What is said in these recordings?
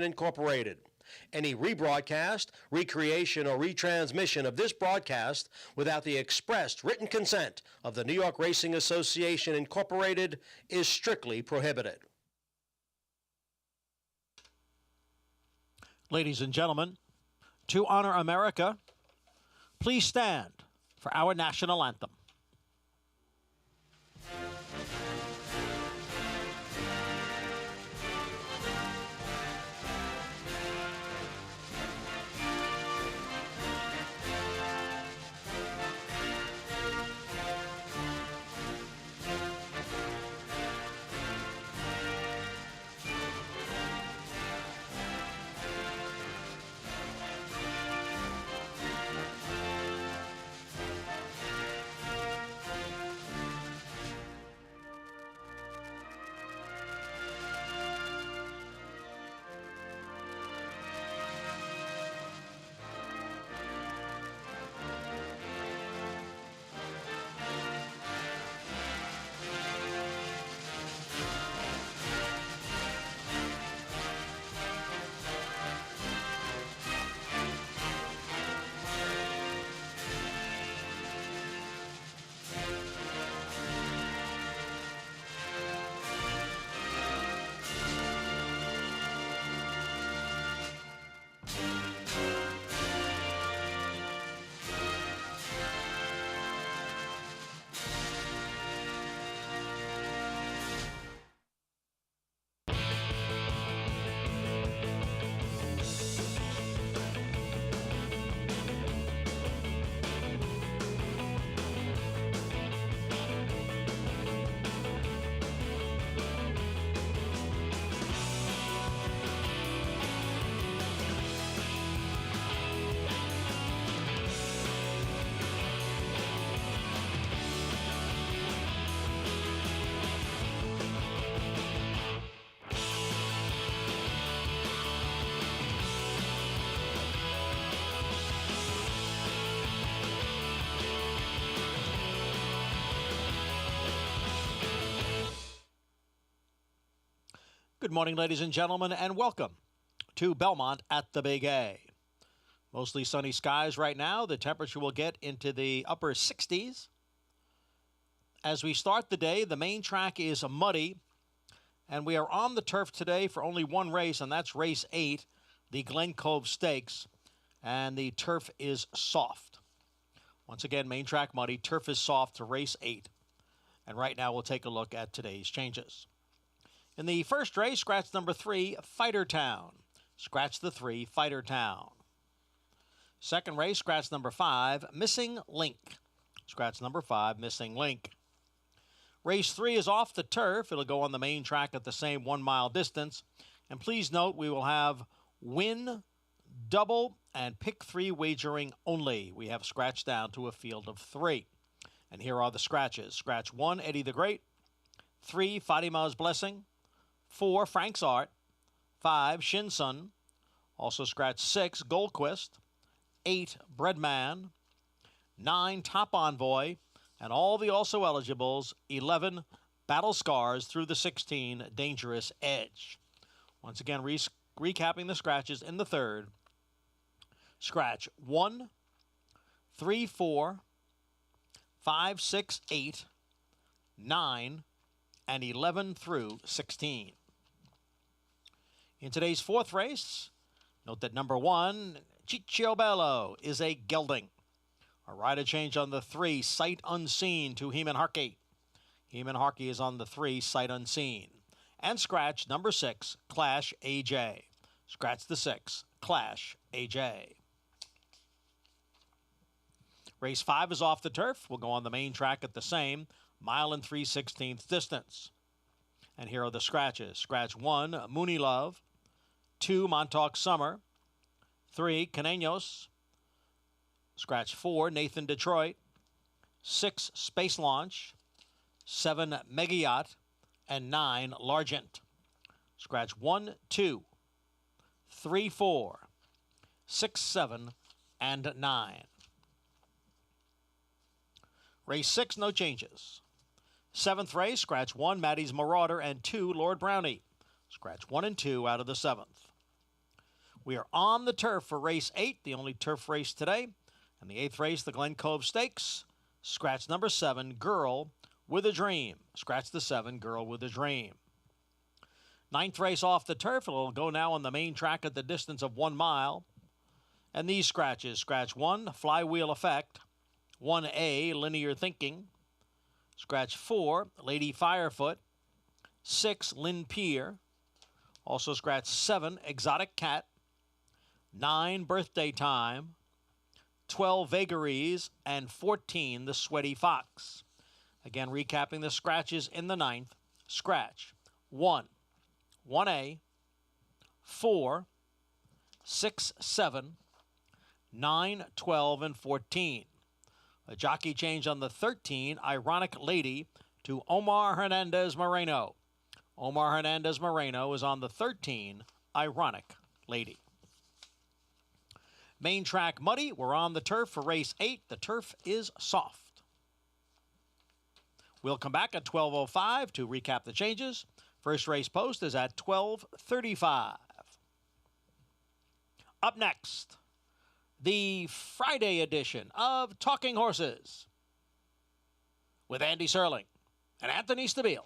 Incorporated. Any rebroadcast, recreation, or retransmission of this broadcast without the expressed written consent of the New York Racing Association Incorporated is strictly prohibited. Ladies and gentlemen, to honor America, please stand for our national anthem. Good morning, ladies and gentlemen, and welcome to Belmont at the Big A. Mostly sunny skies right now. The temperature will get into the upper 60s. As we start the day, the main track is muddy, and we are on the turf today for only one race, and that's race 8, the Glen Cove Stakes, and the turf is soft. Once again, main track muddy, turf is soft to race 8. And right now we'll take a look at today's changes. In the first race, scratch number 3, Fighter Town. Scratch the 3, Fighter Town. Second race, scratch number 5, Missing Link. Scratch number 5, Missing Link. Race 3 is off the turf. It'll go on the main track at the same 1 mile distance. And please note we will have win, double, and pick 3 wagering only. We have scratched down to a field of 3. And here are the scratches. Scratch 1, Eddie the Great. 3, Fatima's Blessing. 4, Frank's Art. 5, Shinsun. Also scratch 6, Goldquist. 8, Breadman. 9, Top Envoy. And all the also eligibles, 11, Battle Scars through the 16, Dangerous Edge. Once again, recapping the scratches in the third. Scratch 1, 3, 4, 5, 6, 8, 9, and 11 through 16. In today's fourth race, note that number 1, Ciccio Bello, is a gelding. A rider change on the 3, Sight Unseen, to Heman Harkey. Heman Harkey is on the 3, Sight Unseen. And scratch number 6, Clash AJ. Scratch the 6, Clash AJ. Race 5 is off the turf. We'll go on the main track at the same 1 3/16 distance. And here are the scratches. Scratch 1, Mooney Love. 2, Montauk Summer. 3, Caneños. Scratch 4, Nathan Detroit. 6, Space Launch. 7, Mega Yacht. And 9, Largent. Scratch 1, 2, 3, 4, 6, 7, and 9. Race 6, no changes. 7th race, scratch 1, Maddie's Marauder, and 2, Lord Brownie. Scratch 1 and 2 out of the 7th. We are on the turf for race 8, the only turf race today. And the 8th race, the Glen Cove Stakes. Scratch number 7, Girl with a Dream. Scratch the 7, Girl with a Dream. 9th race off the turf. It'll go now on the main track at the distance of 1 mile. And these scratches, scratch 1, Flywheel Effect. 1A, Linear Thinking. Scratch 4, Lady Firefoot. 6, Lynn Pier. Also scratch 7, Exotic Cat. 9, Birthday Time. 12, Vagaries. And 14, The Sweaty Fox. Again, recapping the scratches in the 9th. Scratch 1, 1A, 4, 6, 7, 9, 12, and 14. A jockey change on the 13, Ironic Lady, to Omar Hernandez Moreno. Omar Hernandez Moreno is on the 13, Ironic Lady. Main track muddy. We're on the turf for race 8. The turf is soft. We'll come back at 12:05 to recap the changes. First race post is at 12:35. Up next, the Friday edition of Talking Horses with Andy Serling and Anthony Stabile.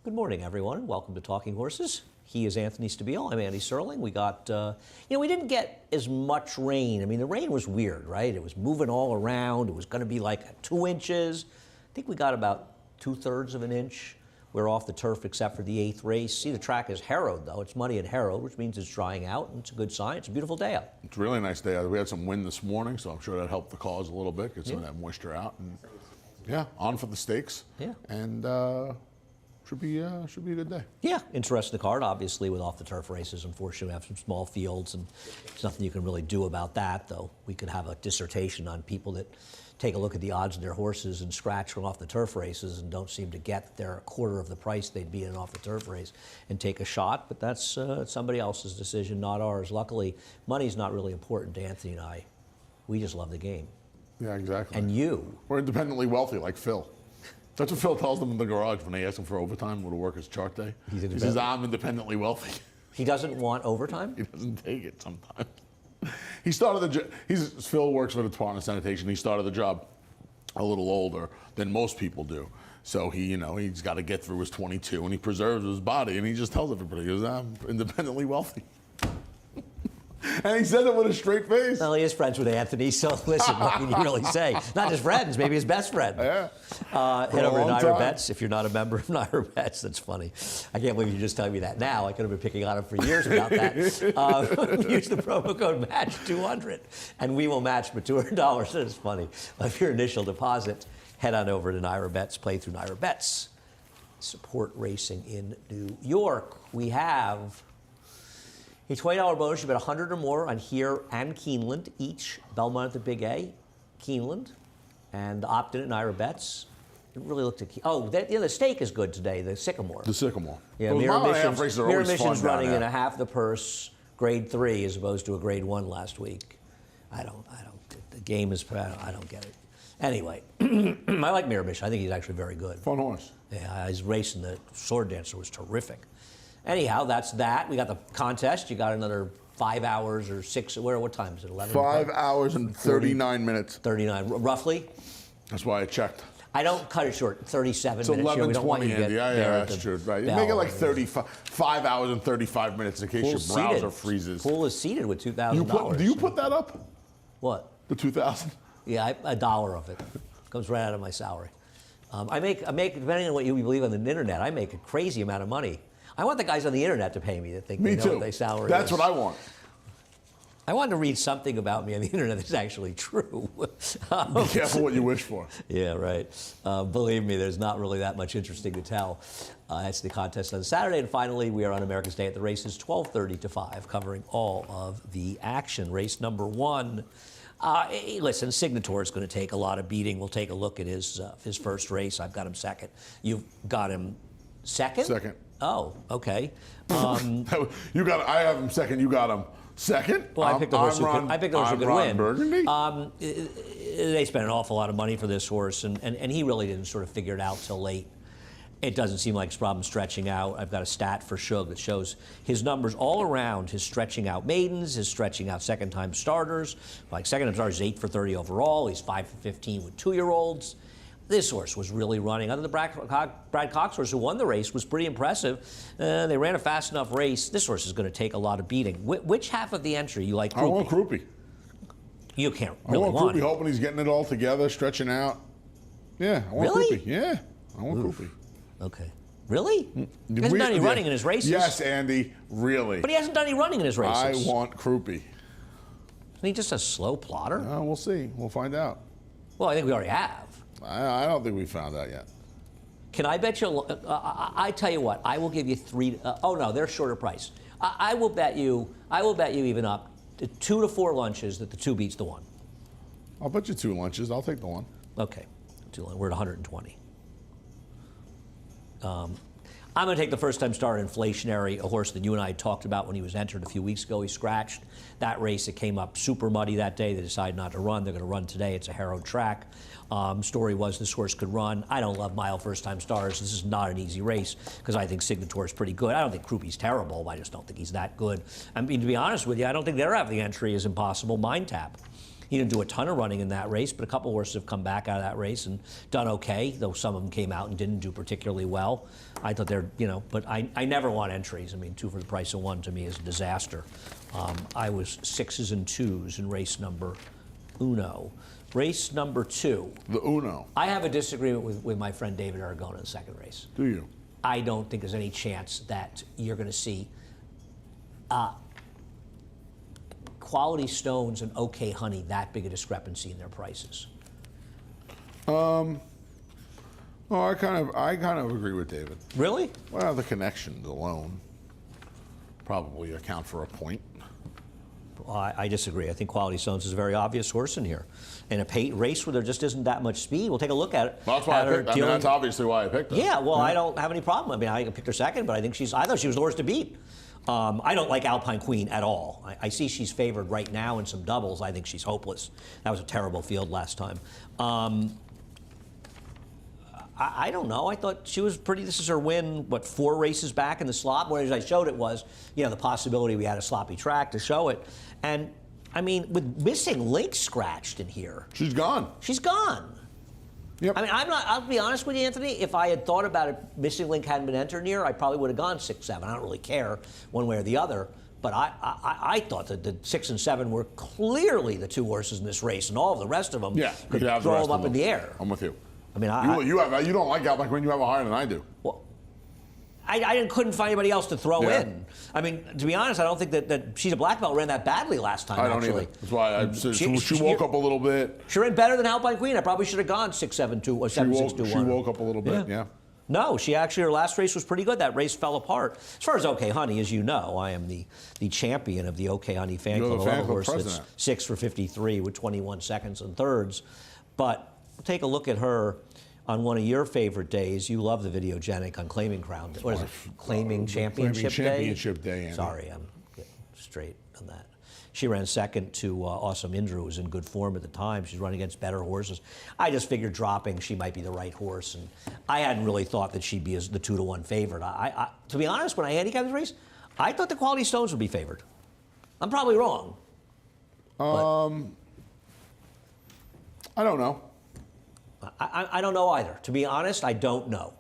Good morning, everyone. Welcome to Talking Horses. He is Anthony Stabile. I'm Andy Serling. We got, we didn't get as much rain. I mean, the rain was weird, right? It was moving all around. It was going to be like 2 inches. I think we got about 2/3 of an inch. We're off the turf except for the 8th race. See, the track is harrowed, though. It's muddy and harrowed, which means it's drying out, and it's a good sign. It's a beautiful day out. It's a really nice day out. We had some wind this morning, so I'm sure that helped the cause a little bit, get some of that moisture out. And yeah, on for the stakes. Yeah. And should be a good day. Yeah, interesting card, obviously, with off-the-turf races. Unfortunately, we have some small fields, and there's nothing you can really do about that, though. We could have a dissertation on people that take a look at the odds of their horses and scratch from off-the-turf races and don't seem to get that they're a quarter of the price they'd be in an off-the-turf race and take a shot. But that's somebody else's decision, not ours. Luckily, money's not really important to Anthony and I. We just love the game. Yeah, exactly. And you. We're independently wealthy, like Phil. That's what Phil tells them in the garage when they ask him for overtime with a workers' chart day. He says, I'm independently wealthy. He doesn't want overtime? He doesn't take it sometimes. He started the job. Phil works for the Department of Sanitation. He started the job a little older than most people do. So he's got to get through his 22, and he preserves his body, and he just tells everybody, he goes, I'm independently wealthy. And he said it with a straight face. Well, he is friends with Anthony, so listen, what can you really say? Not just friends, maybe his best friend. Yeah. Head over to Naira Bets if you're not a member of Naira Bets. That's funny. I can't believe you're just telling me that now. I could have been picking on him for years about that. Use the promo code MATCH200, and we will match for $200. That's funny. Of your initial deposit, head on over to Naira Bets, play through Naira Bets. Support racing in New York. We have a $20 bonus. You bet 100 or more on here and Keeneland, each. Belmont at the Big A, Keeneland, and opt-in at Naira Bets. Didn't really look to the stake is good today, the Sycamore. The Sycamore. Yeah, Mirror Mission's running in a half the purse, grade 3, as opposed to a grade 1 last week. The game is, I don't get it. Anyway, I like Mirror Mission. I think he's actually very good. Fun horse. Yeah, his race in the Sword Dancer was terrific. Anyhow, that's that. We got the contest. You got another 5 hours or 6. What time is it? 11? 5 hours and 39 minutes. 39, roughly. That's why I checked. I don't cut it short. 37 It's minutes. 11:20, Andy. Yeah, that's true. Right. You make it like 5 hours and 35 minutes in case your browser freezes. Pool is seated with $2,000. Do you put that up? What? The 2,000? Yeah, a dollar of it comes right out of my salary. I make depending on what you believe on the internet, I make a crazy amount of money. I want the guys on the internet to pay me that think Me they know too. what their salary That's is. what I want. I wanted to read something about me on the internet that's actually true. Be careful what you wish for. Yeah, right. Believe me, there's not really that much interesting to tell. That's the contest on Saturday. And finally, we are on America's Day at the Races, 12:30 to 5, covering all of the action. Race number 1. Listen, Signator is going to take a lot of beating. We'll take a look at his first race. I've got him second. You've got him second? Second. Oh, okay. I have him second. You got him second. Well, I picked the horse who could win. Burgundy. They spent an awful lot of money for this horse, and he really didn't sort of figure it out till late. It doesn't seem like his problem stretching out. I've got a stat for Shug that shows his numbers all around, his stretching out maidens, his stretching out second-time starters. Like second-time starters, 8 for 30 overall. He's 5 for 15 with 2-year-olds. This horse was really running. Other than the Brad Cox horse, who won the race, was pretty impressive. They ran a fast enough race. This horse is going to take a lot of beating. Which half of the entry you like? I want Crouppy. You can't really I want Crouppy, hoping he's getting it all together, stretching out. Yeah, I want Really? Crouppy. Yeah, I want Crouppy. Okay. Really? He hasn't done any running in his races. Yes, Andy, really. But he hasn't done any running in his races. I want Crouppy. Isn't he just a slow plotter? We'll see. We'll find out. Well, I think we already have. I don't think we found out yet. Can I bet you? I tell you what. I will give you 3. Oh no, they're shorter price. I will bet you. I will bet you even up to 2 to 4 lunches that the 2 beats the 1. I'll bet you 2 lunches. I'll take the 1. Okay, we're at 120. I'm going to take the first-time starter Inflationary, a horse that you and I talked about when he was entered a few weeks ago. He scratched that race. It came up super muddy that day. They decided not to run. They're going to run today. It's a harrowed track. Story was this horse could run. I don't love mile first-time starters. This is not an easy race because I think Signator is pretty good. I don't think Crouppy's terrible. I just don't think he's that good. I mean, to be honest with you, I don't think their half of the entry is impossible. Mind Tap. He didn't do a ton of running in that race, but a couple horses have come back out of that race and done okay, though some of them came out and didn't do particularly well. I thought they're, but I never want entries. I mean, 2 for the price of 1 to me is a disaster. I was 6s and 2s in race number uno. Race number 2. The uno. I have a disagreement with my friend David Aragona in the second race. Do you? I don't think there's any chance that you're going to see Quality Stones and OK Honey that big a discrepancy in their prices. Well, I kind of agree with David. Really? Well, the connections alone probably account for a point. Well, I disagree. I think Quality Stones is a very obvious horse in here. In a race where there just isn't that much speed, we'll take a look at it. Well, that's why I picked. I mean, that's obviously why I picked her. Yeah, well, I don't have any problem. I mean, I picked her second, but I think I thought she was the horse to beat. I don't like Alpine Queen at all. I see she's favored right now in some doubles. I think she's hopeless. That was a terrible field last time. I don't know. I thought she was pretty. This is her win, 4 races back in the slop? Whereas I showed it was, the possibility we had a sloppy track to show it. And, I mean, with Missing Link scratched in here. She's gone. She's gone. Yep. I mean, I'll be honest with you, Anthony, if I had thought about it, Missing Link hadn't been entered here, I probably would have gone 6, 7. I don't really care one way or the other. But I thought that the 6 and 7 were clearly the 2 horses in this race, and all of the rest of them could throw them up in the air. I'm with you. I mean, you don't like Alpine Queen. You have a higher than I do. Well, I couldn't find anybody else to throw in. I mean, to be honest, I don't think that She's a Black Belt ran that badly last time. I don't either. That's why she woke up a little bit. She ran better than Alpine Queen. I probably should have gone 6, 7, 2 or 7, 6, 2, 1. She woke up a little bit. Yeah. No, her last race was pretty good. That race fell apart. As far as OK Honey, as you know, I am the champion of the OK Honey fan club. I love a horse that's 6 for 53 with 21 seconds and thirds. But take a look at her on one of your favorite days. You love the Videogenic on Claiming Crown. What is it? Claiming Championship Day? Championship Day, Andy. Sorry, I'm getting straight on that. She ran second to Awesome Indra, who was in good form at the time. She's running against better horses. I just figured dropping, she might be the right horse. And I hadn't really thought that she'd be the 2 to 1 favorite. To be honest, when I handicapped this race, I thought the Quality Stones would be favored. I'm probably wrong. I don't know. I don't know either. To be honest, I don't know.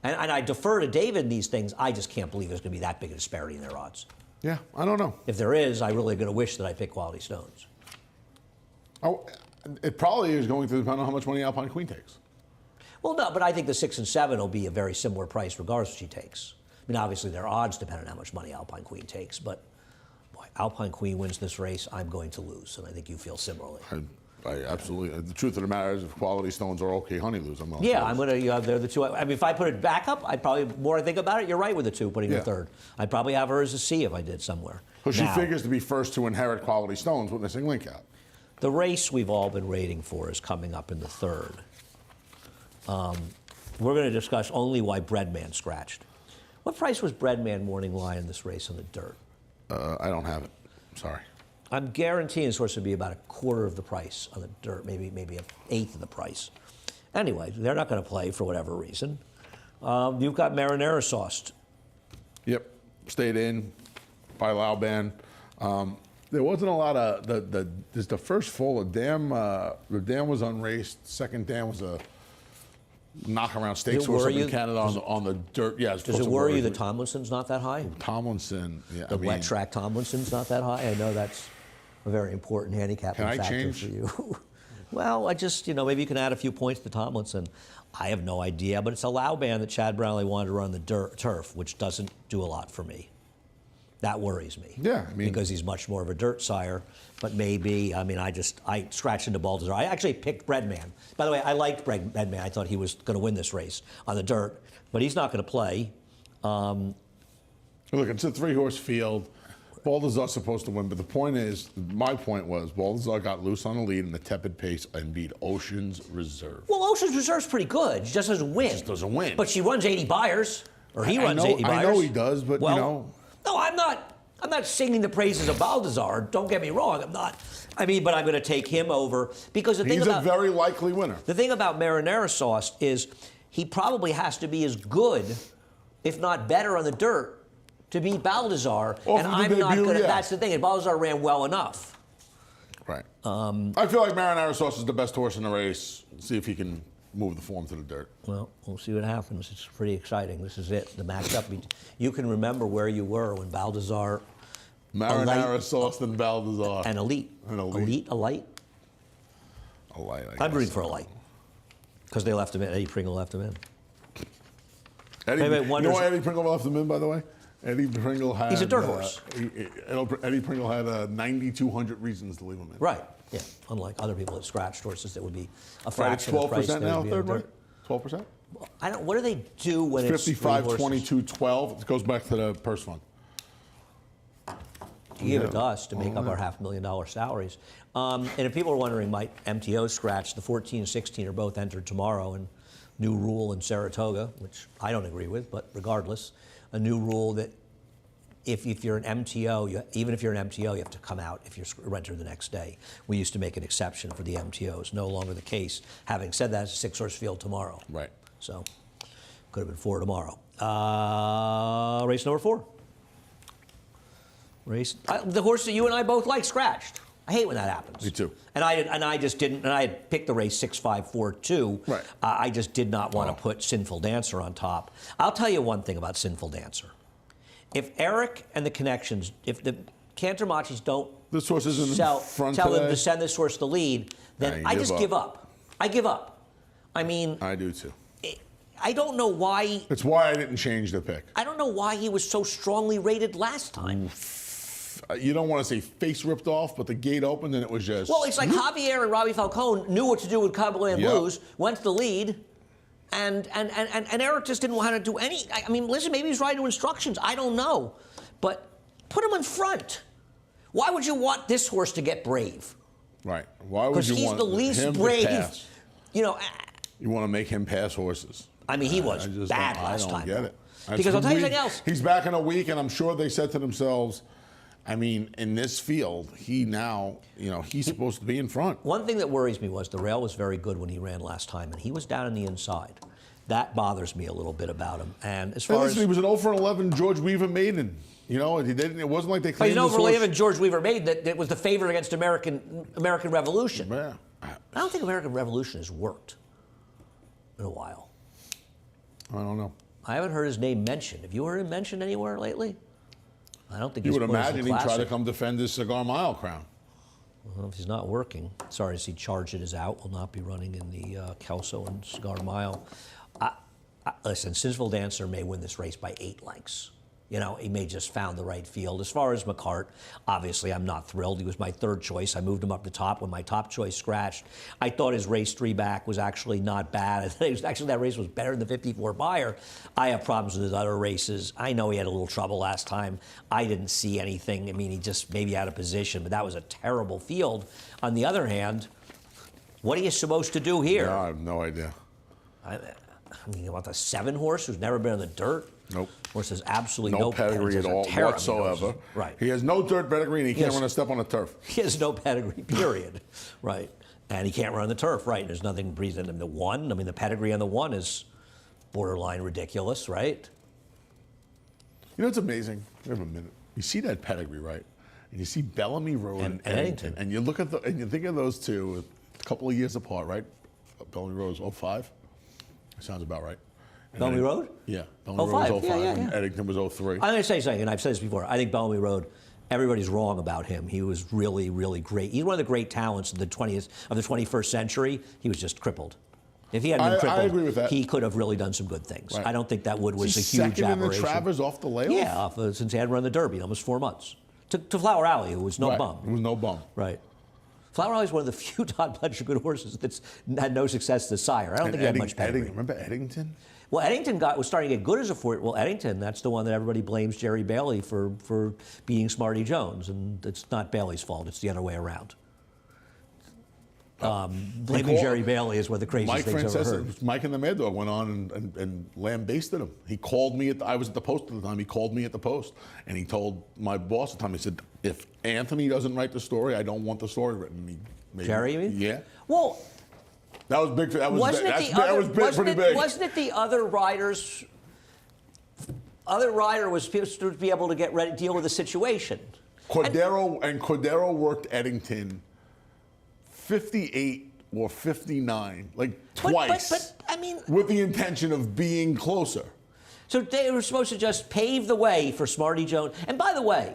And I defer to David in these things. I just can't believe there's going to be that big a disparity in their odds. Yeah, I don't know. If there is, I'm really going to wish that I picked Quality Stones. Oh, it probably is going to depend on how much money Alpine Queen takes. Well, no, but I think the 6 and 7 will be a very similar price regardless of what she takes. I mean, obviously, their odds depend on how much money Alpine Queen takes, but boy, Alpine Queen wins this race, I'm going to lose, and I think you feel similarly. I absolutely. The truth of the matter is, if Quality Stones are okay, Honey lose. I'm going. Yeah, I'm going to. They're the two. I mean, if I put it back up, I'd probably more I think about it. You're right with the 2 putting the 3rd. I'd probably have her as a C if I did somewhere. Because she figures to be first to inherit Quality Stones, witnessing Link out. The race we've all been waiting for is coming up in the 3rd. We're going to discuss only why Breadman scratched. What price was Breadman Morning Lion this race on the dirt? I don't have it. Sorry. I'm guaranteeing it's supposed to be about a quarter of the price on the dirt, maybe an eighth of the price. Anyway, they're not going to play for whatever reason. You've got marinara sauced. Yep, stayed in by Lauban. There wasn't a lot of the first full. The dam was unraced. Second dam was a knock-around stakes horse up in Canada on the dirt. Yeah, does it worry you that Tomlinson's not that high? Tomlinson, yeah. The wet track Tomlinson's not that high. I know that's a very important handicapping factor for you. Well, I just, maybe you can add a few points to Tomlinson. I have no idea, but it's a Lauban that Chad Brownlee wanted to run the turf, which doesn't do a lot for me. That worries me. Yeah, because he's much more of a dirt sire. But maybe, I scratched into Baltazar. I actually picked Breadman. By the way, I liked Breadman. I thought he was going to win this race on the dirt, but he's not going to play. Look, it's a 3-horse field. Baltazar's supposed to win, but the point is, my point was, Baltazar got loose on the lead in the tepid pace and beat Ocean's Reserve. Well, Ocean's Reserve's pretty good. She just doesn't win. Just doesn't win. But she runs 80 buyers, or he runs 80 buyers. I know he does, but No, I'm not singing the praises of Baltazar. Don't get me wrong. I'm not. But I'm going to take him over because he's a very likely winner. The thing about Marinara Sauce is he probably has to be as good, if not better, on the dirt to beat Baltazar. And I'm not going to. That's the thing. And Baltazar ran well enough. Right. I feel like Marinara Sauce is the best horse in the race. See if he can move the form to the dirt. Well, we'll see what happens. It's pretty exciting. This is it. The matchup. You can remember where you were when Baltazar. Marinara Sauce and Baltazar. And Elite. Elite, a light. A light. I'm rooting for a light. Because they left him in. Eddie Pringle left him in. You know why Eddie Pringle left him in, by the way? Eddie Pringle had. He's a dirt horse. Eddie Pringle had 9,200 reasons to leave him in. Right. Yeah. Unlike other people that scratched horses that would be a fraction of the price. 12% now, third rate? 12%? What do they do when it's 55, 22, 12? It goes back to the purse fund. You give it to us to make up our $500,000 salaries. And if people are wondering, might MTO scratch, the 14 and 16 are both entered tomorrow, and new rule in Saratoga, which I don't agree with, but regardless, a new rule that if you're an MTO, even if you're an MTO, you have to come out if you're rented the next day. We used to make an exception for the MTOs. No longer the case. Having said that, it's a 6-horse field tomorrow. Right. So could have been 4 tomorrow. Race number 4. The horse that you and I both like scratched. I hate when that happens. Me too. And I just didn't. And I had picked the race 6-5-4-2. Right. I just did not want to put Sinful Dancer on top. I'll tell you one thing about Sinful Dancer. If Eric and the connections, if the Cantor-Machis don't this horse is in front tell today. them to send this horse to lead, then I just give up. I give up. I mean, I do too. I don't know why. It's why I didn't change the pick. I don't know why he was so strongly rated last time. You don't want to say face ripped off, but the gate opened and it was just. Well, it's like Javier and Robbie Falcone knew what to do with Cumberland Blues, went to the lead, and Eric just didn't want to do any. I mean, listen, maybe he's writing to instructions. I don't know, but put him in front. Why would you want this horse to get brave? Right. Why would you want him to pass? Because he's the least brave. You want to make him pass horses. I mean, he was bad last time. I don't get it. Because I'll tell you something else. He's back in a week, and I'm sure they said to themselves, I mean, in this field, he's supposed to be in front. One thing that worries me was the rail was very good when he ran last time, and he was down on the inside. That bothers me a little bit about him. And as far as he was an 0-for-11 George Weaver maiden. It wasn't like they claimed he's an 0-for-11 George Weaver maiden that was the favorite against American Revolution. Yeah. I don't think American Revolution has worked. in a while. I don't know. I haven't heard his name mentioned. Have you heard him mentioned anywhere lately? I don't think You he's would put as a imagine he'd try to classic. come defend his Cigar Mile crown. Well, if he's not working, sorry to see Chargett is out, will not be running in the Kelso and Cigar Mile. Listen, Sinful Dancer may win this race by 8 lengths. You know, he may just found the right field. As far as McCart, obviously I'm not thrilled. He was my 3rd choice. I moved him up the top when my top choice scratched. I thought his race 3 back was actually not bad. Actually, that race was better than the 54 Buyer. I have problems with his other races. I know he had a little trouble last time. I didn't see anything. I mean, he just maybe out of position, but that was a terrible field. On the other hand, what are you supposed to do here? No, I have no idea. I mean, you want the 7 horse who's never been in the dirt? Nope. Horse has absolutely no pedigree at all whatsoever. Right. He has no dirt pedigree, and he can't run a step on the turf. He has no pedigree, period. Right. And he can't run the turf, right? There's nothing breathing him. The 1, I mean, the pedigree on the 1 is borderline ridiculous, right? You know, it's amazing. Wait a minute. You see that pedigree, right? And you see Bellamy Road And Eddington. And you look at and you think of those two a couple of years apart, right? Bellamy Road was 05. Sounds about right. Bellamy Road? Yeah. Bellamy Road was 05, yeah. and Eddington was 03. I'm going to say something, and I've said this before. I think Bellamy Road, everybody's wrong about him. He was really, really great. He's one of the great talents of the 21st century. He was just crippled. If he hadn't been crippled, I agree with that. he could have really done some good things. Right. I don't think that Wood was a He's huge second aberration. in the Travers off the layoff? Yeah, since he hadn't run the Derby in almost 4 months. To Flower Alley, who was no Right. bum. It was no bum. Right. Flower Alley is one of the few Todd Pletcher good horses that's had no success to sire. I don't think he had much pedigree. Remember Eddington? Well, Eddington was starting to get good as a forward. Well, Eddington, that's the one that everybody blames Jerry Bailey for beating Smarty Jones, and it's not Bailey's fault. It's the other way around. Blaming Jerry Bailey is one of the craziest things I've ever heard. Mike and the Mad Dog went on and lambasted him. He called me I was at the Post at the time. He called me at the Post, and he told my boss at the time. He said, "If Anthony doesn't write the story, I don't want the story written." Jerry, you mean? Yeah. Well, that was big. That was wasn't big. it the other? Pretty big. Wasn't it the other riders? Other rider was supposed to be able to get ready, deal with the situation. Cordero worked Eddington 58 or 59, like twice. But I mean, with the intention of being closer. So they were supposed to just pave the way for Smarty Jones. And by the way,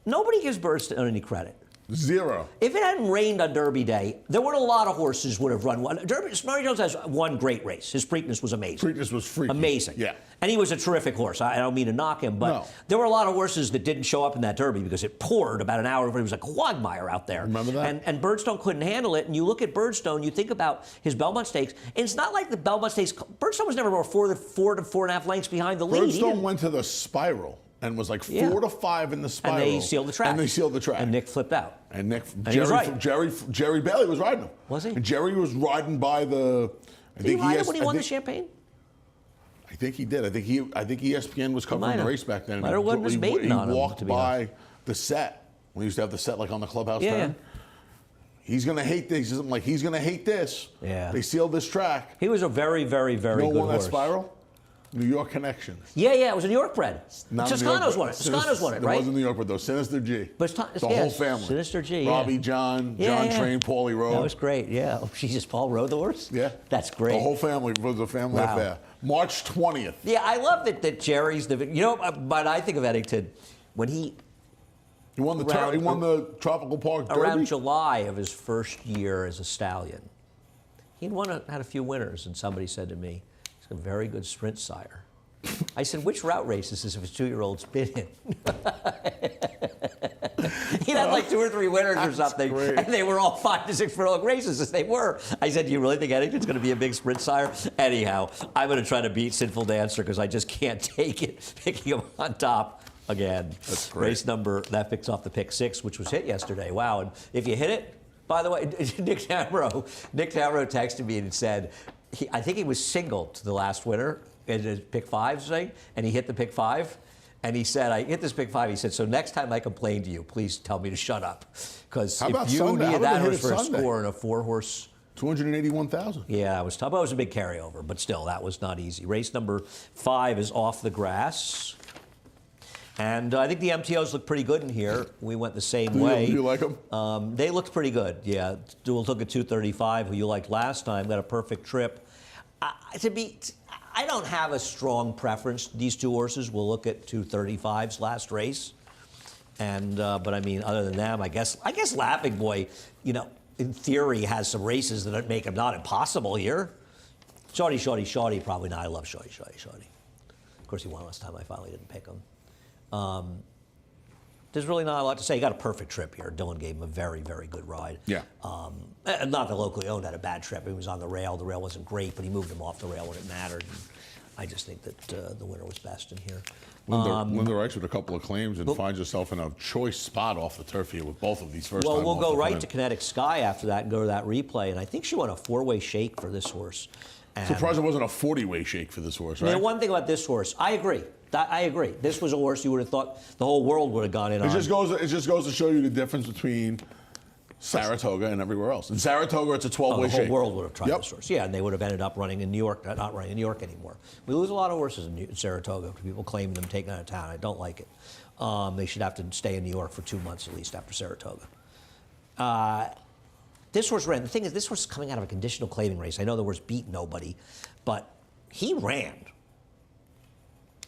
nobody gives Birdstone any credit. Zero. If it hadn't rained on Derby Day, there would a lot of horses would have run one. Smarty Jones has one great race. His Preakness was amazing. Preakness was freaky. Amazing. Yeah. And he was a terrific horse. I don't mean to knock him, but No. there were a lot of horses that didn't show up in that Derby because it poured about an hour. It was a quagmire out there. Remember that? And Birdstone couldn't handle it. And you look at Birdstone, you think about his Belmont Stakes, and it's not like the Belmont Stakes. Birdstone was never more 4 to 4.5 lengths behind the lead. Birdstone went to the Spiral and was like 4 to 5 in the Spiral. And they sealed the track. And Nick flipped out. And he was right. Jerry Bailey was riding him. Was he? And Jerry was riding by the. Did he ride him when he won the Champagne? I think he did. I think ESPN was covering the race back then. Might have won his maiden on him. He walked by the set. We used to have the set like on the clubhouse Yeah. turn. He's gonna hate this. He's gonna hate this. Yeah. They sealed this track. He was a very, very, very good won that horse. Spiral? New York Connections. Yeah, it was a New York bred. Not Toscano's New won York, it. Toscano's won it, right? It wasn't New York, but though Sinister G. But the whole family. Sinister G, yeah. Robbie, John Train, Paulie Rowe. That was great, yeah. Oh, Jesus, Paul rode the horse? Yeah. That's great. The whole family was a family Wow. affair. March 20th. Yeah, I love that Jerry's the. You know, but I think of Eddington when he won the Tropical Park Derby. around July of his first year as a stallion. Had a few winners, and somebody said to me, "He's a very good sprint sire." I said, "Which route race is this if his 2-year-old's been in?" He had like 2 or 3 winners or something, great. and they were all 5 to 6 furlong races as they were. I said, "Do you really think Eddington's going to be a big sprint sire?" Anyhow, I'm going to try to beat Sinful Dancer because I just can't take it picking him on top again. That's great. Race number, that picks off the pick 6, which was hit yesterday. Wow, and if you hit it, by the way, Nick Tamro texted me and said, I think he was single to the last winner in his pick 5 thing, and he hit the pick 5. And he said, I hit this pick 5. He said, so next time I complain to you, please tell me to shut up. Because if you Sunday? How needed about that they hit horse it for a Sunday? score in a 4-horse. 281,000. Yeah, it was tough. It was a big carryover, but still, that was not easy. Race number 5 is off the grass. And I think the MTOs look pretty good in here. We went the same way. Do you like them? They looked pretty good, yeah. We'll look at 235, who you liked last time, got a perfect trip. I don't have a strong preference. These two horses. We'll look at 235's last race, and but I mean, other than them, I guess Laughing Boy, in theory, has some races that make him not impossible here. Shorty, probably not. I love Shorty. Of course, he won last time. I finally didn't pick him. There's really not a lot to say. He got a perfect trip here. Dylan gave him a very, very good ride. Yeah. And not that locally owned had a bad trip. He was on the rail. The rail wasn't great, but he moved him off the rail when it mattered. And I just think that the winner was best in here. Linda Reichs with a couple of claims and finds herself in a choice spot off the turf here with both of these first time. Well, we'll go right claim. to Kinetic Sky after that and go to that replay. And I think she won a 4-way shake for this horse. And Surprised it wasn't a 40-way shake for this horse, right? One thing about this horse, I agree. This was a horse you would have thought the whole world would have gone in on. It just goes to show you the difference between Saratoga and everywhere else. In Saratoga, it's a 12-way shake. The whole world would have tried this horse. Yeah, and they would have ended up running in New York, not running in New York anymore. We lose a lot of horses in Saratoga. People claiming them taken out of town. I don't like it. They should have to stay in New York for 2 months at least after Saratoga. This horse ran. The thing is, this horse is coming out of a conditional claiming race. I know the horse beat nobody, but he ran.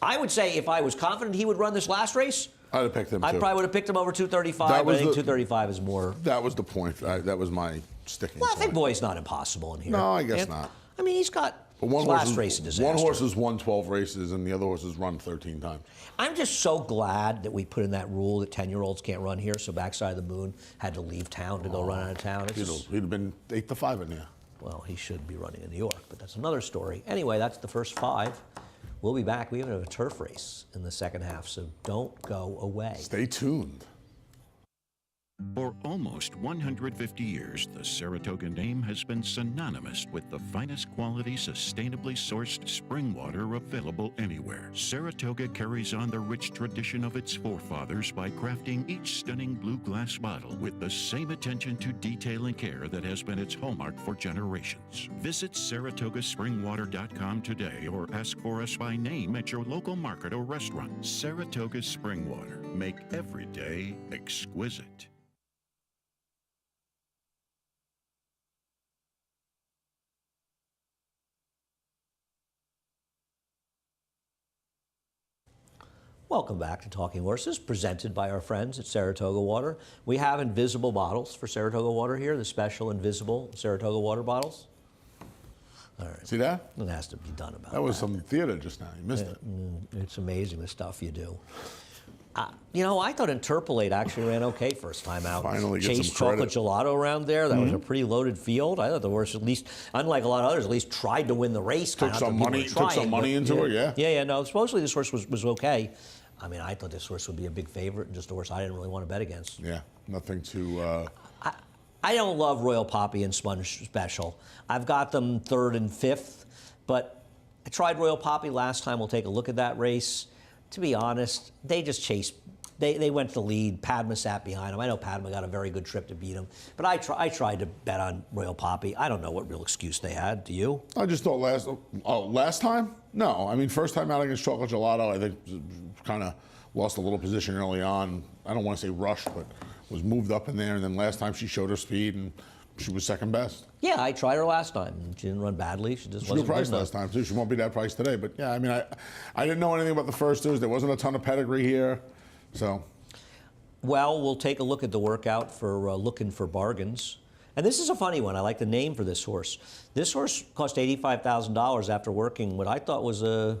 I would say if I was confident he would run this last race, I'd have picked him too. I probably would have picked him over 235, but I think 235 is more. That was the point. That was my sticking Well, I point. think Boy's not impossible in here. No, I guess not. I mean, he's got But his last race a disaster. One horse has won 12 races, and the other horse has run 13 times. I'm just so glad that we put in that rule that 10-year-olds can't run here, so Backside of the Moon had to leave town to go run out of town. He'd have been 8-5 in there. Well, he should be running in New York, but that's another story. Anyway, that's the first 5. We'll be back. We have a turf race in the second half, so don't go away. Stay tuned. For almost 150 years, the Saratoga name has been synonymous with the finest quality, sustainably sourced spring water available anywhere. Saratoga carries on the rich tradition of its forefathers by crafting each stunning blue glass bottle with the same attention to detail and care that has been its hallmark for generations. Visit SaratogaSpringwater.com today or ask for us by name at your local market or restaurant. Saratoga Spring Water. Make every day exquisite. Welcome back to Talking Horses, presented by our friends at Saratoga Water. We have invisible bottles for Saratoga Water here, the special invisible Saratoga Water bottles. All right. See that? It has to be done about that. That was some theater just now. You missed it. It's amazing the stuff you do. I thought Interpolate actually ran okay first time out. Finally get Chased some credit. Chocolate Gelato around there. That was a pretty loaded field. I thought the horse, at least, unlike a lot of others, at least tried to win the race. Took some money into it, yeah. Yeah, no, supposedly this horse was okay. I mean, I thought this horse would be a big favorite and just a horse I didn't really want to bet against. Yeah, nothing to... I don't love Royal Poppy and Sponge Special. I've got them 3rd and 5th, but I tried Royal Poppy last time. We'll take a look at that race. To be honest, they just chased. They went to the lead. Padma sat behind him. I know Padma got a very good trip to beat him, but I tried to bet on Royal Poppy. I don't know what real excuse they had. Do you? I just thought last time? No. I mean, first time out against Chocolate Gelato, I think kind of lost a little position early on. I don't want to say rushed, but was moved up in there. And then last time she showed her speed, and she was second best. Yeah, I tried her last time. She didn't run badly. She just wasn't good price good enough. last time, too. She won't be that price today. But, yeah, I mean, I didn't know anything about the first twos. There wasn't a ton of pedigree here. So, well, we'll take a look at the workout for looking for bargains. And this is a funny one. I like the name for this horse. This horse cost $85,000 after working what I thought was a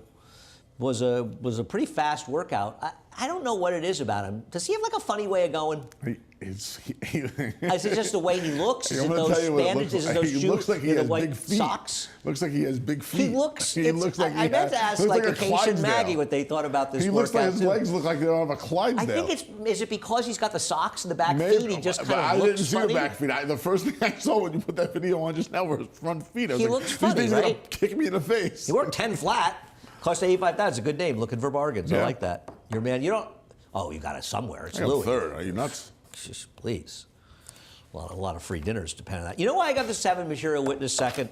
pretty fast workout. I don't know what it is about him. Does he have like a funny way of going? Is it just the way he looks? Is it those bandages? Is it those shoes? He looks like he the has white big feet. Socks? Looks like he has big feet. He looks like he I meant to ask like Acacia and Maggie Clydesdale. what they thought about this He workout looks like his too. legs look like they don't have a Clydesdale. I think is it because he's got the socks and the back Maybe, feet? He just but kind of looks I didn't see funny. the back feet. The first thing I saw when you put that video on just now were his front feet. I was He like, looks funny, these things are right? gonna kick me in the face. He worked 10 flat. Cost $85,000. That's a good name. Looking for bargains. I Yeah. like that. Your man, you don't. Oh, you got it somewhere. It's I got Louis. third. Are you nuts? Just please. A lot of free dinners depend on that. You know why I got the 7 Material Witness second?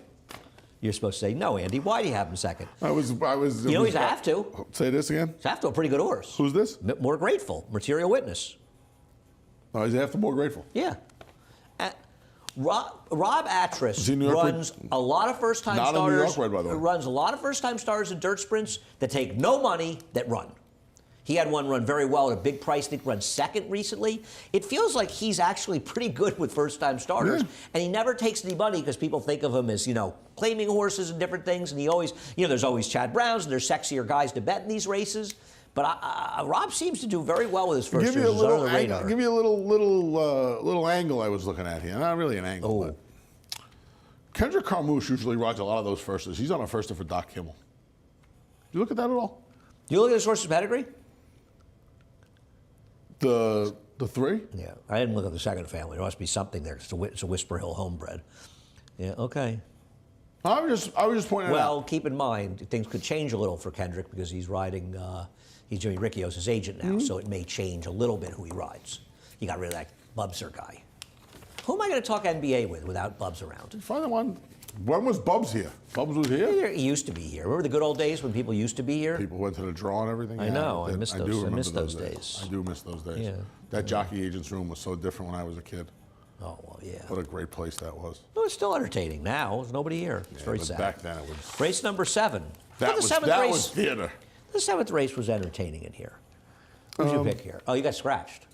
You're supposed to say, no, Andy. Why do you have him second? I was. You know, he's a have to. Say this again. He's a have to a pretty good horse. Who's this? More Grateful. Material Witness. Oh, he's after More Grateful. Yeah. Rob Atras he New York runs a lot of first-time Not a starters. New York Red, by the way. Runs a lot of first-time starters in dirt sprints that take no money that run. He had one run very well at a big price. I think run second recently. It feels like he's actually pretty good with first-time starters, and he never takes any money because people think of him as, claiming horses and different things. And he always, there's always Chad Browns and there's sexier guys to bet in these races. But Rob seems to do very well with his first Give years. you a little under the radar. give you a little angle I was looking at here. Not really an angle. But Kendrick Carmouche usually rides a lot of those firsts. He's on a firster for Doc Kimmel. You look at that at all? Do you look at his horse's pedigree? The three? Yeah, I didn't look at the second family. There must be something there. It's a Whisper Hill homebred. Yeah, okay. I was just pointing it out. Well, keep in mind, things could change a little for Kendrick because he's riding, he's Jimmy Riccios' agent now, so it may change a little bit who he rides. You got rid of that Bubser guy. Who am I going to talk NBA with without Bubs around? Find the one. When was Bubs here? Bubs was here? He used to be here. Remember the good old days when people used to be here? People went to the draw and everything? I know. I miss do those. I remember miss those days. I do miss those days. Yeah. That jockey agent's room was so different when I was a kid. Oh, well, yeah. What a great place that was. No, it's still entertaining now. There's nobody here. It's very but sad. back then it was. Race number 7. That was theater. The 7th race was entertaining in here. Who'd you pick here? Oh, you got scratched.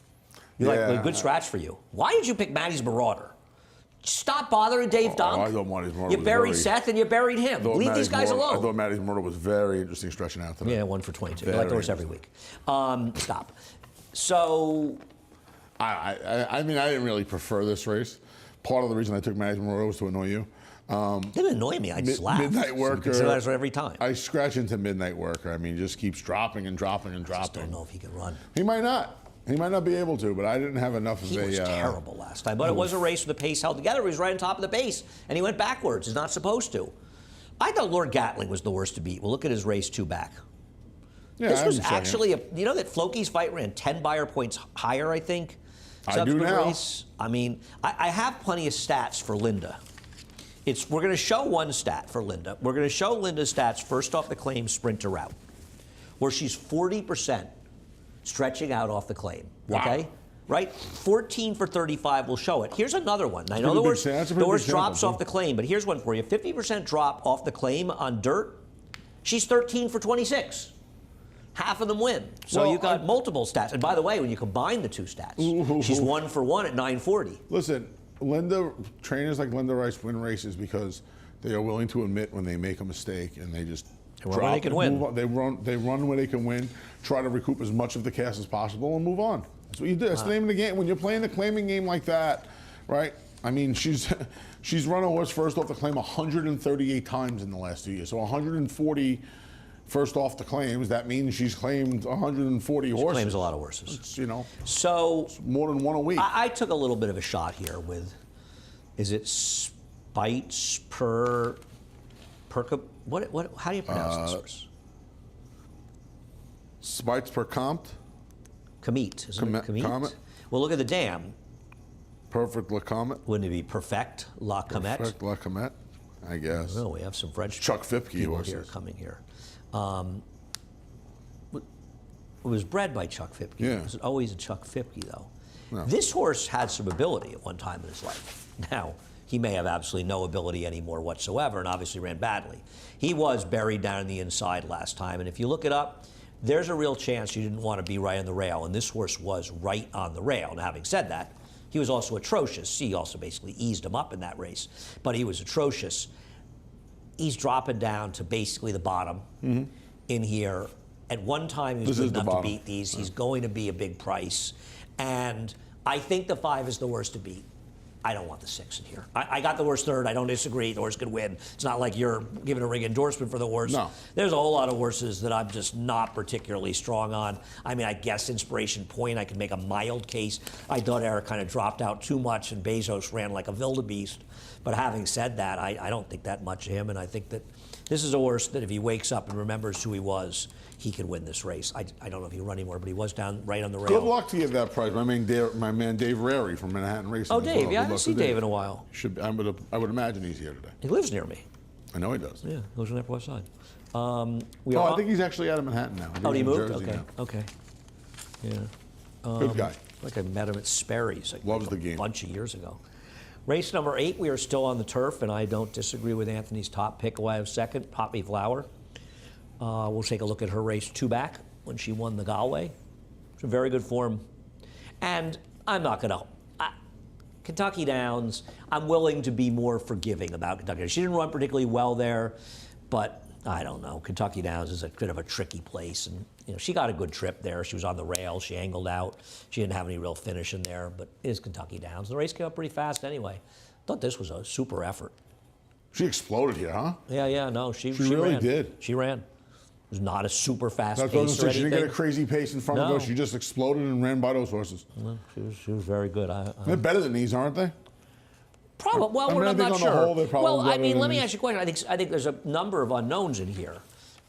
You like a good scratch for you. Why did you pick Maddie's Marauder? Stop bothering Dave Dunk. I thought Maddie's Marauder You was buried very- Seth and you buried him. Leave these guys I alone. thought Maddie's Murder was very interesting stretching out today. Yeah, 1 for 22. Very I like the horse every week. Stop. So, I mean, I didn't really prefer this race. Part of the reason I took Maddie's Murder was to annoy you. it didn't annoy me. I just laughed. Midnight Worker. That's every time. I scratch into Midnight Worker. I mean, just keeps dropping and dropping and I just dropping. don't know if he can run. He might not. He might not be able to, but I didn't have enough of He a. was terrible last time, but it was a race with the pace held together. He was right on top of the pace, and he went backwards. He's not supposed to. I thought Lord Gatling was the worst to beat. Well, look at his race 2 back. Yeah, This I was understand. actually you know that Floki's fight ran 10 buyer points higher, I think. I do Subsequent now. Race. I mean, I have plenty of stats for Linda. We're going to show one stat for Linda. We're going to show Linda's stats first off the claim sprinter route, where she's 40% stretching out off the claim. Wow. Okay? Right? 14 for 35 will show it. Here's another one. I know pretty the big horse, sample. That's a the pretty horse big sample, drops too. off the claim, but here's one for you. 50% drop off the claim on dirt. She's 13 for 26. Half of them win. So Well, you got multiple stats. And by the way, when you combine the 2 stats, she's 1 for 1 at 940. Listen, trainers like Linda Rice win races because they are willing to admit when they make a mistake and they just run where drop they can and win. move on. They run where they can win, try to recoup as much of the cash as possible and move on. That's what you do. That's the name of the game. When you're playing the claiming game like that, right? I mean, she's run a horse first off the claim 138 times in the last 2 years. So 140 first off the claims. That means she's claimed 140 horses. Claims a lot of horses. It's, So more than one a week. I took a little bit of a shot here with, is it Spites per what? How do you pronounce this horse? Spites per Compt. Comet, isn't it? Comet. Well, look at the dam. Perfect La Comet. Wouldn't it be Perfect La Comet? Perfect La Comet, I guess. No, we have some French Chuck Fipke people horses. here coming here. It was bred by Chuck Fipke. Yeah. It was always a Chuck Fipke, though. No. This horse had some ability at one time in his life. Now, he may have absolutely no ability anymore whatsoever and obviously ran badly. He was buried down in the inside last time, and if you look it up, there's a real chance you didn't want to be right on the rail, and this horse was right on the rail. Now, having said that, he was also atrocious. He also basically eased him up in that race, but he was atrocious. He's dropping down to basically the bottom in here. At one time, he was This good is the enough to bottom. beat these. He's going to be a big price, and I think the 5 is the worst to beat. I don't want the 6 in here. I got the horse third. I don't disagree. The horse could win. It's not like you're giving a ring endorsement for the horse. No. There's a whole lot of horses that I'm just not particularly strong on. I mean, I guess Inspiration Point, I could make a mild case. I thought Eric kind of dropped out too much and Bezos ran like a wildebeest. But having said that, I don't think that much of him, and I think that this is a horse that if he wakes up and remembers who he was, he could win this race. I don't know if he'll run anymore, but he was down right on the rail. Good luck to you at that price. My man Dave Rary from Manhattan Racing. Oh, as Dave, well. yeah, I Good haven't luck to seen Dave in a while. Should be, I would imagine he's here today. He lives near me. I know he does. Yeah, lives on the Upper West Side. I think he's actually out of Manhattan now. Oh, he in moved? Jersey Okay, now. okay. Yeah. Good guy. Like I met him at Sperry's. Loves like the a game. bunch of years ago. Race number 8, we are still on the turf, and I don't disagree with Anthony's top pick. Away of second, Poppy Flower. We'll take a look at her race 2 back when she won the Galway. It's a very good form. And I'm not going to... Kentucky Downs, I'm willing to be more forgiving about Kentucky. She didn't run particularly well there, but I don't know. Kentucky Downs is a bit of a tricky place, and she got a good trip there. She was on the rail. She angled out. She didn't have any real finish in there, but it is Kentucky Downs. The race came up pretty fast anyway. I thought this was a super effort. She exploded here, huh? Yeah, no, she really ran. did. She ran. It was not a super fast That's pace what I was or saying. She anything. didn't get a crazy pace in front of No. her. She just exploded and ran by those horses. No, she was very good. They're better than these, aren't they? Probably. Well, I I'm think not on sure. the whole, they're probably Well, I better mean, than let me these. ask you a question. I think there's a number of unknowns in here,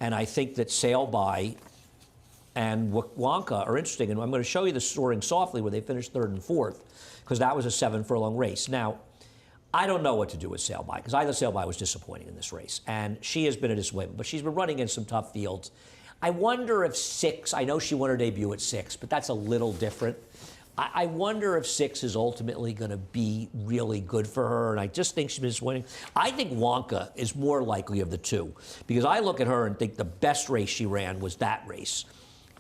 and I think that Sail By and Wonka are interesting. And I'm going to show you the soaring softly where they finished 3rd and 4th, because that was a 7-furlong race. Now, I don't know what to do with Sail By, because I thought Sail By was disappointing in this race, and she has been a disappointment. But she's been running in some tough fields. I wonder if 6. I know she won her debut at 6, but that's a little different. I wonder if 6 is ultimately going to be really good for her, and I just think she's been disappointing. I think Wonka is more likely of the two, because I look at her and think the best race she ran was that race.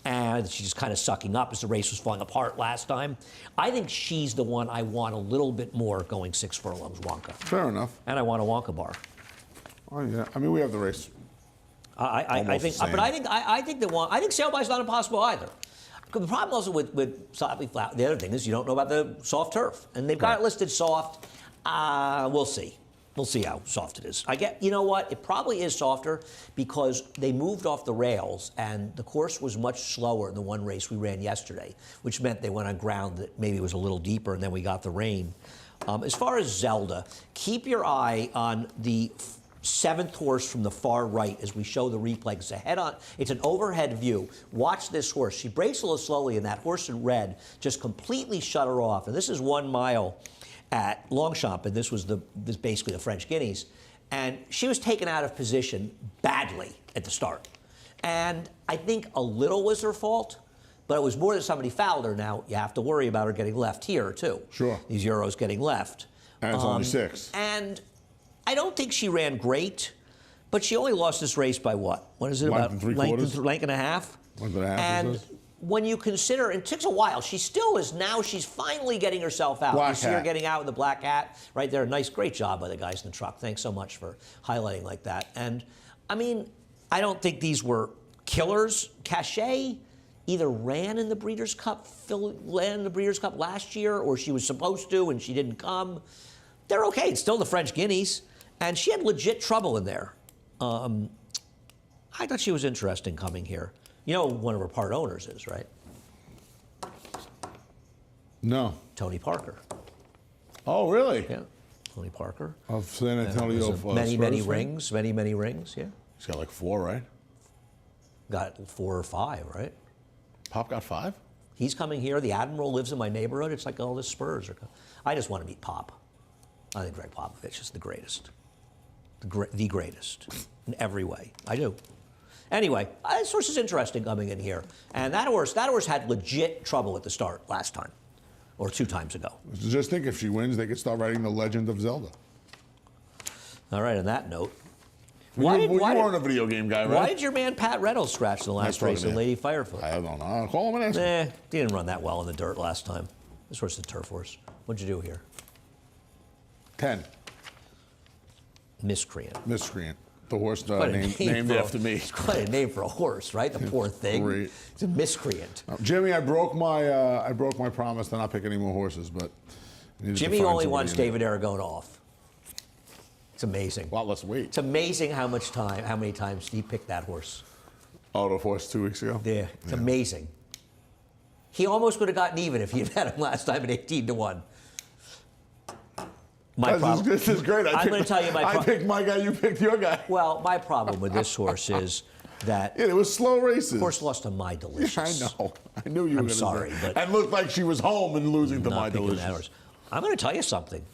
And she's just kind of sucking up as the race was falling apart last time. I think she's the one I want a little bit more going 6 furlongs, Wonka. Fair enough. And I want a Wonka bar. Oh, yeah. I mean, we have the race. I think, Almost the but same. I think I think Sail By's not impossible either. The problem also with Poppy Flower, the other thing is you don't know about the soft turf, and they've got it listed soft. We'll see. We'll see how soft it is. You know what? It probably is softer because they moved off the rails, and the course was much slower in the one race we ran yesterday, which meant they went on ground that maybe was a little deeper, and then we got the rain. As far as Zelda, keep your eye on the 7th horse from the far right as we show the replay. It's an overhead view. Watch this horse. She breaks a little slowly, and that horse in red just completely shut her off. And this is 1 mile at Longchamp, and this was basically the French Guineas. And she was taken out of position badly at the start. And I think a little was her fault, but it was more that somebody fouled her. Now, you have to worry about her getting left here, too. Sure. These Euros getting left. And it's only 6. And I don't think she ran great, but she only lost this race by what? What is it, Length about? and 3/4? Length and a half? Length and a half, And it says. when you consider, it takes a while. She still is now, she's finally getting herself out. Black You see her hat. getting out in the black hat right there. Nice, great job by the guys in the truck. Thanks so much for highlighting like that. And, I mean, I don't think these were killers. Cachet either ran in the Breeders' Cup, ran in the Breeders' Cup last year, or she was supposed to and she didn't come. They're okay. It's still the French Guineas. And she had legit trouble in there. I thought she was interesting coming here. You know one of her part owners is, right? No. Tony Parker. Oh, really? Yeah, Tony Parker. Of San Antonio. Many Spurs fan? rings, many rings, yeah. He's got like 4, right? Got 4 or 5, right? Pop got 5? He's coming here. The Admiral lives in my neighborhood. It's like all the Spurs are. I just want to meet Pop. I think Greg Popovich is the greatest. The greatest in every way. I do. Anyway, this horse is interesting coming in here. And that horse had legit trouble at the start last time, or 2 times ago. Just think if she wins, they could start writing the Legend of Zelda. All right, on that note. You weren't a video game guy, right? Why did your man Pat Reynolds scratch in the last That's what race I in meant. Lady Firefoot? I don't know. I'll call him and ask him. He didn't run that well in the dirt last time. This horse is a turf horse. What'd you do here? 10. Miscreant. Miscreant. The horse Quite a named name for after me. It's quite a name for a horse, right? The poor thing. Great. It's a miscreant. Jimmy, I broke my promise to not pick any more horses, but I needed to Jimmy find only somebody wants in there. David Aragon off. It's amazing. A lot less weight. It's amazing how many times he picked that horse. Oh, the horse 2 weeks ago? Yeah, it's amazing. He almost would have gotten even if he had had him last time at 18-1. This is great. I'm going to tell you my I problem. picked my guy, you picked your guy. Well, my problem with this horse is that Yeah, it was slow races. horse lost to My Delicious. I know. I knew you were I'm going to sorry, say. but And looked like she was home and losing to Not My picking that Delicious. horse. I'm going to tell you something.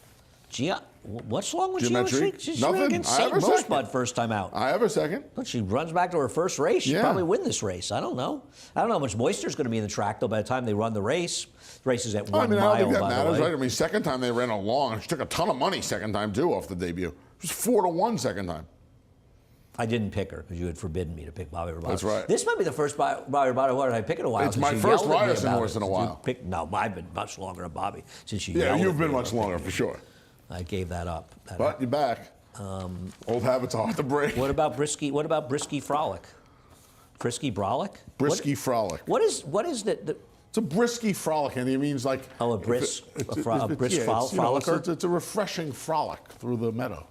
Gia, what's wrong with Gia Geometry? Treek? She's Nothing. against I have St. a second. Rosebud first time out. I have a second. Look, she runs back to her first race. She'll Yeah. probably win this race. I don't know. I don't know how much moisture is going to be in the track, though, by the time they run the race. The race is at 1 I mile, don't think that by the matters, way. right? I mean, second time they ran along. She took a ton of money second time, too, off the debut. It was 4-1 second time. I didn't pick her because you had forbidden me to pick Bobby Robato. That's right. This might be the first Bobby Robato I pick in a while. It's since my you first yelled at me Ryerson about horse it. in a Since you while. No, I've been much longer than Bobby since you Yeah, yelled you've at been me much about longer, it. for sure. I gave that up. But you're back. Old habits are hard to break. What about Brisky? What about Brisky Frolic? Frisky Brolic? Brisky Frolic. What is the It's a brisky frolic, and it means like... Oh, a brisk it's frolicker? it's a refreshing frolic through the meadow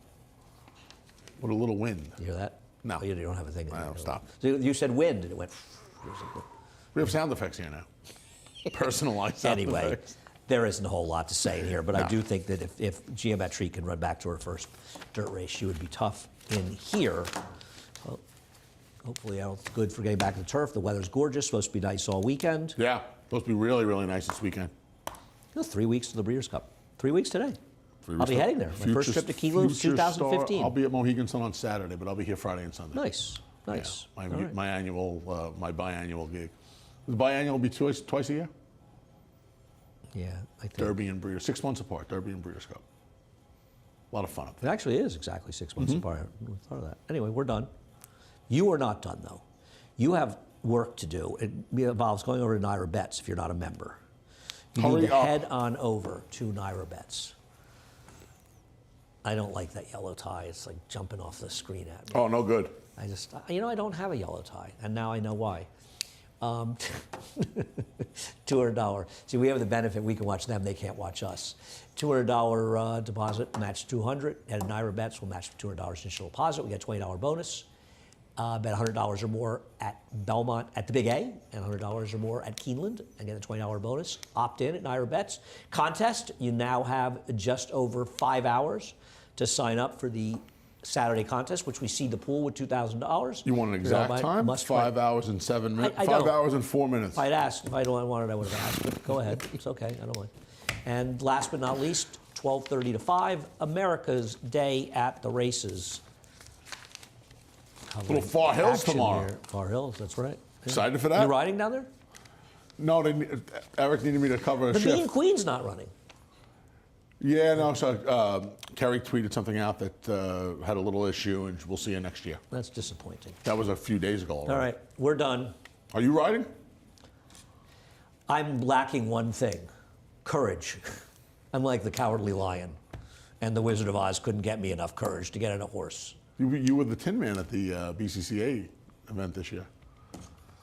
with a little wind. You hear that? No. Oh, you don't have a thing. No, stop. So you said wind, and it went. We have sound effects here now. Personalized sound Anyway, effects. there isn't a whole lot to say in here, but I No. do think that if Geometry can run back to her first dirt race, she would be tough in here. Well, hopefully, good for getting back to the turf. The weather's gorgeous, supposed to be nice all weekend. Yeah, supposed to be really, really nice this weekend. 3 weeks to the Breeders' Cup. 3 weeks today. 3 I'll weeks be to- heading there. My first trip to Kilo, Future 2015. Star. I'll be at Mohegan Sun on Saturday, but I'll be here Friday and Sunday. Nice, nice. Yeah, All right. my annual, my biannual gig. The biannual will be twice a year? Yeah, I think. Derby and Breeders', 6 months apart, Derby and Breeders' Cup. A lot of fun up It there. actually is exactly 6 months apart. I never thought of that. Anyway, we're done. You are not done, though. You have work to do. It involves going over to Naira Bets if you're not a member. You need Hurry to up. head on over to Naira Bets. I don't like that yellow tie. It's like jumping off the screen at me. Oh, no good. I just, I don't have a yellow tie, and now I know why. $200. See, we have the benefit. We can watch them. They can't watch us. $200 deposit, match 200. And Naira Bets will match $200 initial deposit. We get a $20 bonus. Bet $100 or more at Belmont at the Big A, and $100 or more at Keeneland, and get a $20 bonus. Opt in at Naira Bets. Contest, you now have just over 5 hours to sign up for the Saturday contest, which we seed the pool with $2,000. You want an exact time? Must 5 hours and 7 minutes? I 5 don't. hours and 4 minutes. If I'd asked, if I wanted, I would have asked. But go ahead. It's okay. I don't mind. And last but not least, 12:30 to 5, America's Day at the Races. Little Far Hills Action tomorrow. here. Far Hills, that's right. Yeah. Excited for that? You riding down there? No, Eric needed me to cover a The shift. Mean Queen's not running. Yeah, no, so Kerry tweeted something out that had a little issue, and we'll see you next year. That's disappointing. That was a few days ago already. All right, we're done. Are you riding? I'm lacking one thing, courage. I'm like the Cowardly Lion, and the Wizard of Oz couldn't get me enough courage to get on a horse. You were the Tin Man at the BCCA event this year.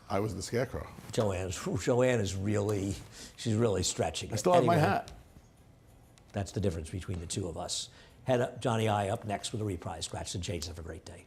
I was the Scarecrow. Joanne is really, she's really stretching. I still have my Anyway, hat. That's the difference between the two of us. Head up, Johnny I up next with a reprise. Scratch and Change. Have a great day.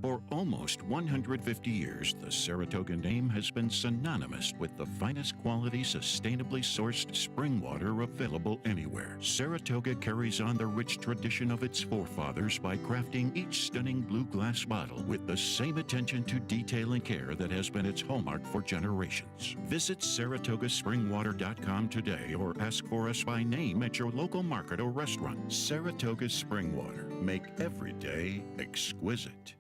For almost 150 years, the Saratoga name has been synonymous with the finest quality, sustainably sourced spring water available anywhere. Saratoga carries on the rich tradition of its forefathers by crafting each stunning blue glass bottle with the same attention to detail and care that has been its hallmark for generations. Visit SaratogaSpringwater.com today or ask for us by name at your local market or restaurant. Saratoga Spring Water. Make every day exquisite.